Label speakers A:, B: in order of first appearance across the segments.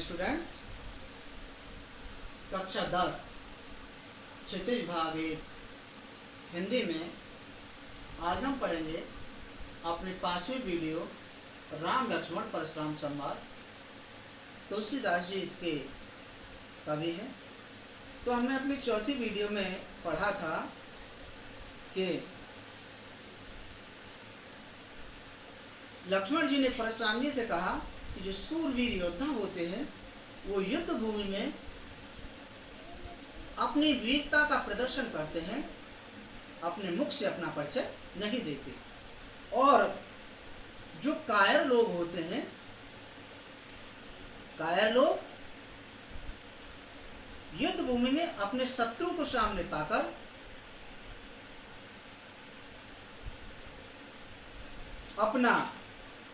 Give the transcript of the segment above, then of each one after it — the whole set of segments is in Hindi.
A: स्टूडेंट्स, कक्षा 10 क्षितिज भाग 1 हिंदी में आज हम पढ़ेंगे अपने 5वीं वीडियो राम लक्ष्मण परशुराम संवाद। तुलसीदास जी इसके कवि हैं। तो हमने अपनी चौथी वीडियो में पढ़ा था कि लक्ष्मण जी ने परशुराम जी से कहा कि जो सूरवीर योद्धा होते हैं वो युद्ध भूमि में अपनी वीरता का प्रदर्शन करते हैं, अपने मुख से अपना परिचय नहीं देते। और जो कायर लोग होते हैं, कायर लोग युद्ध भूमि में अपने शत्रु को सामने पाकर अपना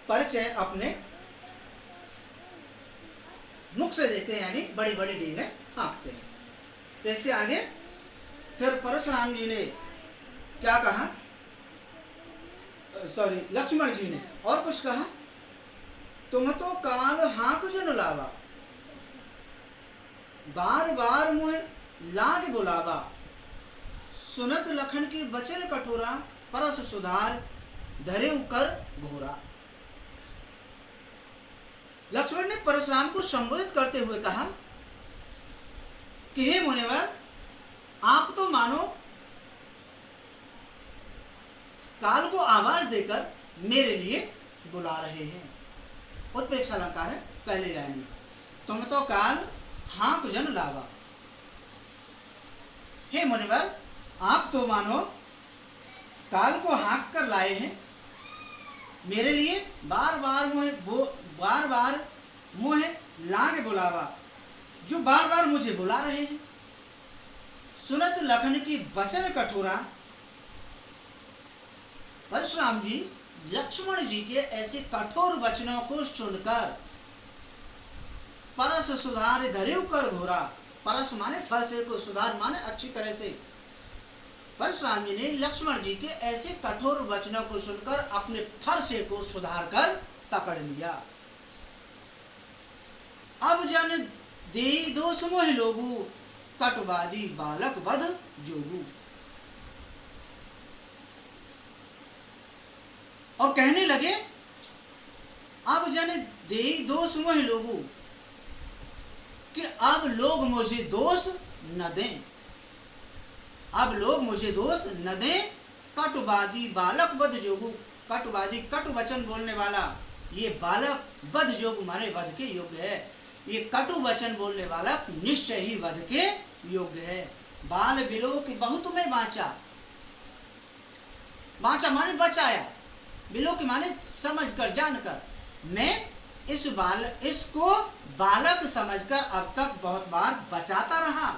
A: परिचय अपने मुख से देते हैं, यानी बड़ी बड़ी डींगे हाँकते हैं। जैसे आगे फिर परशुराम जी ने क्या कहा, लक्ष्मण जी ने और कुछ कहा, तुम तो काल हाँक जन लावा, बार बार मुझे लाग बुलावा, सुनत लखन की बचन कठोरा, परस सुधार धरे कर घोरा। लक्ष्मण ने परशुराम को संबोधित करते हुए कहा कि हे मुनिवर, आप तो मानो काल को आवाज देकर मेरे लिए बुला रहे हैं। उत्प्रेक्षा अलंकार है पहली लाइन में। तुम तो काल हाँक जन लावा, हे मुनिवर आप तो मानो काल को हाँक कर लाए हैं मेरे लिए, बार बार मुझे लागे बुलावा, जो बार बार मुझे बुला रहे हैं। सुनत लखन की बचन कठोरा, परशुराम जी लक्ष्मण जी के ऐसे कठोर वचनों को सुनकर परस सुधार धरेव कर घोरा, परस माने फरसे को, सुधार माने अच्छी तरह से। परशुराम जी ने लक्ष्मण जी के ऐसे कठोर वचनों को सुनकर अपने फरसे को सुधार कर पकड़ लिया। अब जन देई दोष मोह लोगू, कटुवादी बालक वध जोगू। और कहने लगे, अब जन देई दोष मोह लोगू, कि अब लोग मुझे दोष न दें, अब लोग मुझे दोष न दें। कटुवादी बालक वध जोगू, कटुवादी कटु वचन बोलने वाला, ये बालक वध जोगू माने वध के योग्य है। ये कटु वचन बोलने वाला निश्चय ही वध के योग्य है। बाल बिलो कि बहुत में बाँचा, बाँचा माने बचाया, बिलो की माने समझ कर जानकर, मैं इसको बालक समझकर अब तक बहुत बार बचाता रहा,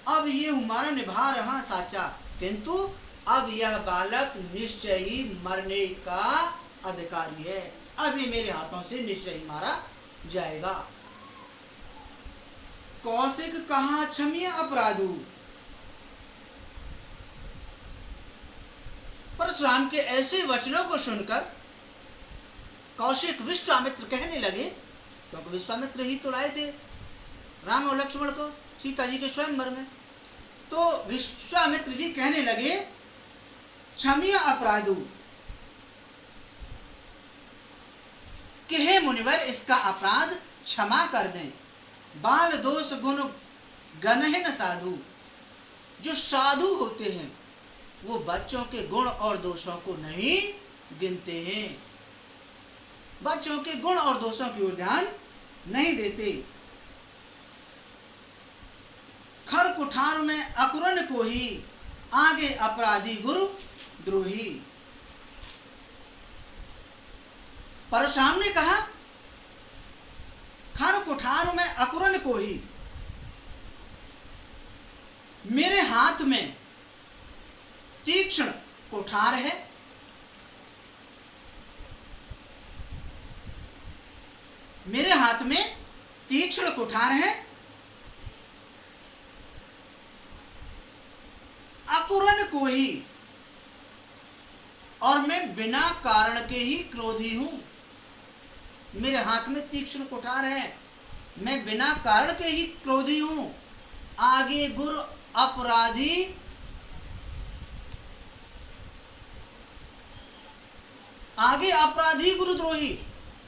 A: अब ये हमारा निभा रहा साचा, किंतु अब यह बालक निश्चय ही मरने का अधिकारी है, अब ये मेरे हाथों से निश्चय ही मारा जाएगा। कौशिक कहा क्षम्य अपराधु, परशुराम के ऐसे वचनों को सुनकर कौशिक विश्वामित्र कहने लगे, क्योंकि विश्वामित्र ही तो लाए थे राम और लक्ष्मण को सीता जी के स्वयंवर में। तो विश्वामित्र जी कहने लगे, क्षम्य अपराधु, कि हे मुनिवर इसका अपराध क्षमा कर दें। बाल दोष गुण गणहीन साधु, जो साधु होते हैं वो बच्चों के गुण और दोषों को नहीं गिनते हैं, बच्चों के गुण और दोषों की ओर ध्यान नहीं देते। खर कुठार में अकुरन को ही, आगे अपराधी गुरु द्रोही। परशुराम ने कहा, खर कुठार में अकुरन को ही, मेरे हाथ में तीक्ष्ण कुठार है, मेरे हाथ में तीक्ष्ण कुठार है, अकुरन को ही, और मैं बिना कारण के ही क्रोधी हूं। मेरे हाथ में तीक्ष्ण कुठार है, मैं बिना कारण के ही क्रोधी हूं। आगे गुरु अपराधी, आगे अपराधी गुरुद्रोही,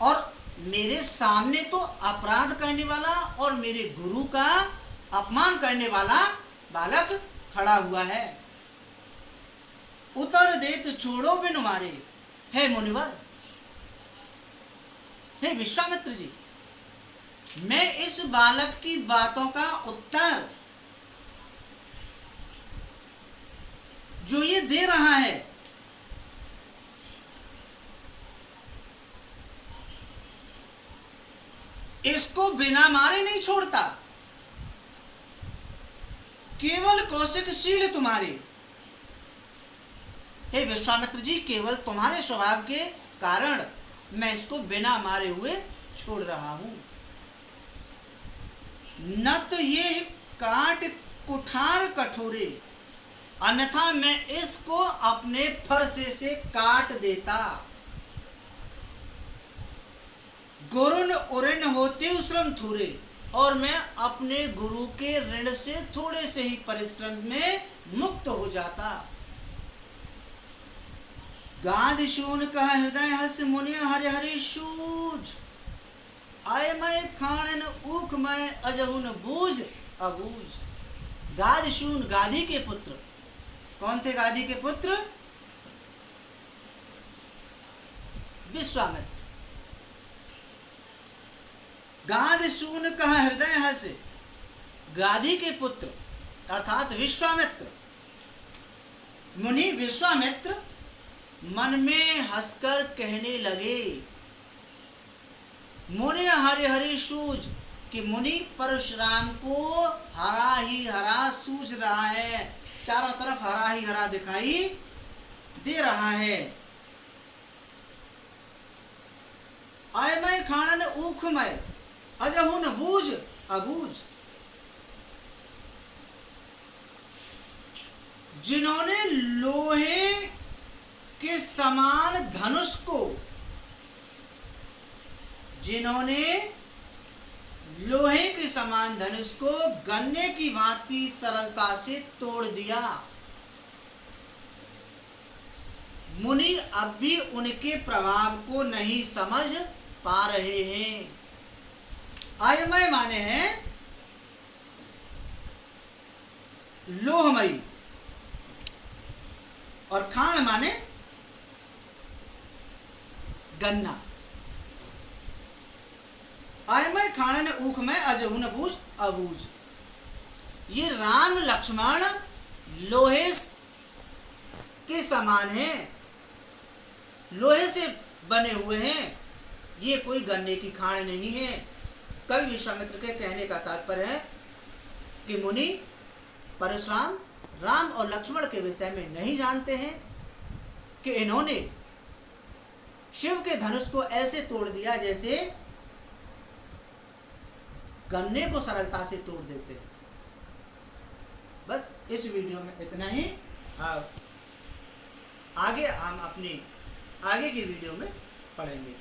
A: और मेरे सामने तो अपराध करने वाला और मेरे गुरु का अपमान करने वाला बालक खड़ा हुआ है। उतर दे तो छोड़ो बिन मारे, हे मुनिवर, हे विश्वामित्र जी, मैं इस बालक की बातों का उत्तर जो ये दे रहा है, इसको बिना मारे नहीं छोड़ता। केवल कौशिकशील तुम्हारे, हे विश्वामित्र जी, केवल तुम्हारे स्वभाव के कारण मैं इसको बिना मारे हुए छोड़ रहा हूं। न तो ये काट कुठार कठोरे, अन्यथा मैं इसको अपने फरसे से काट देता। गुरुन उऋण होते श्रम थोड़े, और मैं अपने गुरु के ऋण से थोड़े से ही परिश्रम में मुक्त हो जाता। गाद शून कह हृदय हस मुनि हरि हरि सूझ, आय मैं खाणन ऊख मैं अजहुन बूझ अबूझ। गाद शून, गादी के पुत्र। कौन थे गादी के पुत्र? विश्वामित्र। गाद शून कह हृदय हस, गादी के पुत्र अर्थात विश्वामित्र, मुनि विश्वामित्र मन में हंसकर कहने लगे, मुनि हरि हरि सूझ, कि मुनि परशुराम को हरा ही हरा सूझ रहा है, चारों तरफ हरा ही हरा दिखाई दे रहा है। आय मैं खाणन ऊख मैं अजहुन बूझ अबूझ। जिन्होंने लोहे के समान धनुष को, जिन्होंने लोहे के समान धनुष को गन्ने की भांति सरलता से तोड़ दिया, मुनि अब भी उनके प्रभाव को नहीं समझ पा रहे हैं। आयमय माने हैं लोहमयी, और खाण माने गन्ना। आयमय खाणन ऊख में अजहुन बूझ अबूझ। ये राम लक्ष्मण लोहे के समान हैं, लोहे से बने हुए हैं, ये कोई गन्ने की खाण नहीं है। कवि विश्वामित्र के कहने का तात्पर्य है कि मुनि परशुराम राम और लक्ष्मण के विषय में नहीं जानते हैं कि इन्होंने शिव के धनुष को ऐसे तोड़ दिया जैसे गन्ने को सरलता से तोड़ देते हैं। बस इस वीडियो में इतना ही। आगे हम अपनी आगे की वीडियो में पढ़ेंगे।